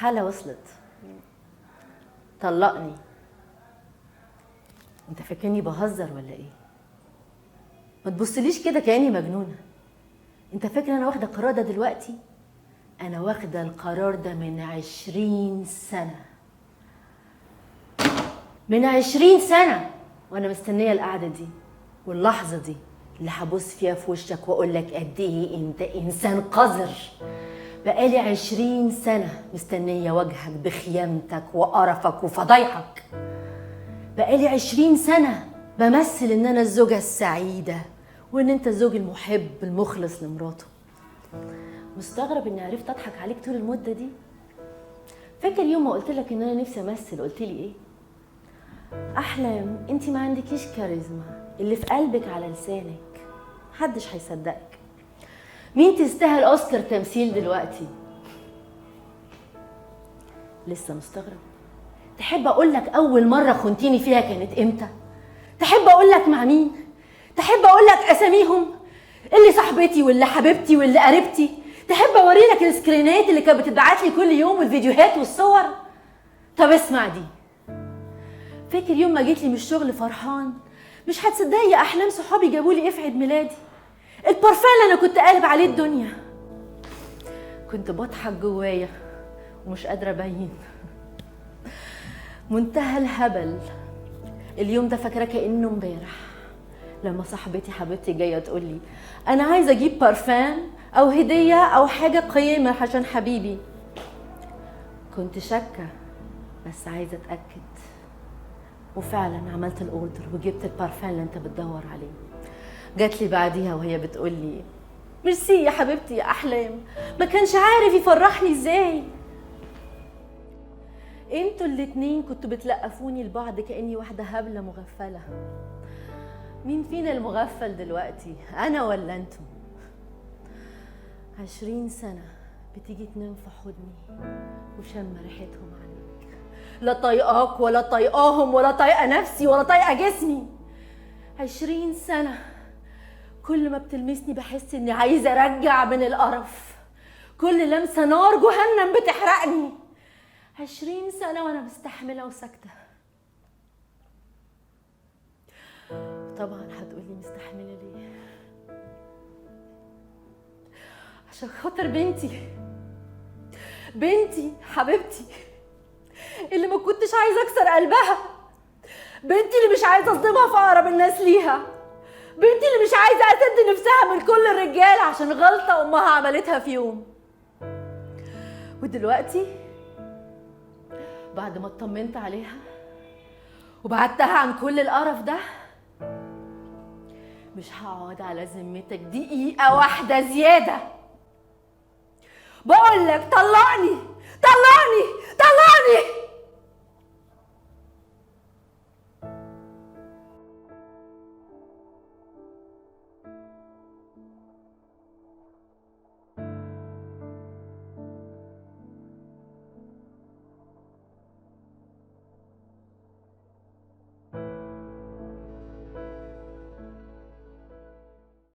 حالة وصلت. طلقني. انت فاكرني بهزر ولا ايه؟ ما تبصليش كده كأني مجنونة. انت فاكر انا واخدة القرار ده دلوقتي؟ انا واخدة القرار ده من 20 سنة. من 20 سنة وانا مستنية القعدة دي واللحظة دي اللي هبص فيها في وشك واقول لك قد ايه انت انسان قذر. بقالي 20 سنة مستنية وجهك بخيامتك وقرفك وفضايحك. بقالي 20 سنة بمثل ان انا الزوجة السعيدة وان انت الزوج المحب المخلص لمراته. مستغرب اني عرفت اضحك عليك طول المدة دي؟ فاكر يوم ما قلت لك ان انا نفسي امثل قلت لي ايه؟ احلام انت ما عندكيش كاريزما، اللي في قلبك على لسانك، محدش هيصدقك. مين تستاهل اوسكار تمثيل دلوقتي؟ لسه مستغرب؟ تحب اقول لك اول مره خنتيني فيها كانت امتى؟ تحب اقول لك مع مين؟ تحب اقول لك اساميهم؟ اللي صاحبتي واللي حبيبتي واللي قريبتي؟ تحب اوري لك السكرينات اللي كانت بتتبعت لي كل يوم والفيديوهات والصور؟ طب اسمع دي. فاكر يوم ما جيت لي من الشغل فرحان؟ مش هتصدقي يا احلام صحابي جابوا لي ايه في عيد ميلادي؟ البارفان اللي انا كنت قالب عليه الدنيا. كنت بضحك جوايا ومش قادره ابين. منتهى الهبل. اليوم ده فاكره كانه امبارح لما صاحبتي حبيبتي جايه تقول لي انا عايزه اجيب بارفان او هديه او حاجه قيمه عشان حبيبي. كنت شاكه بس عايزه اتاكد، وفعلا عملت الاوردر وجبت البارفان اللي انت بتدور عليه. جات لي بعديها وهي بتقول لي ميرسي يا حبيبتي يا احلام، ما كانش عارف يفرحني ازاي. انتوا الاتنين كنتوا بتلقفوني لبعض كأني واحدة هبلة مغفلة. مين فينا المغفل دلوقتي، انا ولا انتوا؟ 20 سنة بتيجي تنام في حضني وشم ريحتهم عنك، لا طايقاك ولا طايقاهم ولا طايقة نفسي ولا طايقة جسمي. 20 سنة كل ما بتلمسني بحس اني عايزة ارجع من القرف. كل لمسة نار جهنم بتحرقني. 20 سنة وانا مستحملة وساكتة. طبعا هتقولي مستحملة ليه؟ عشان خاطر بنتي حبيبتي اللي ما كنتش عايزة اكسر قلبها، بنتي اللي مش عايزة اصدمها في اقرب الناس ليها، بنتي اللي مش عايزة اسد نفسها من كل الرجال عشان غلطة امها عملتها في يوم. ودلوقتي بعد ما اطمنت عليها وبعدتها عن كل القرف ده مش هقعد على ذمتك دقيقة واحدة زيادة. بقولك طلقني.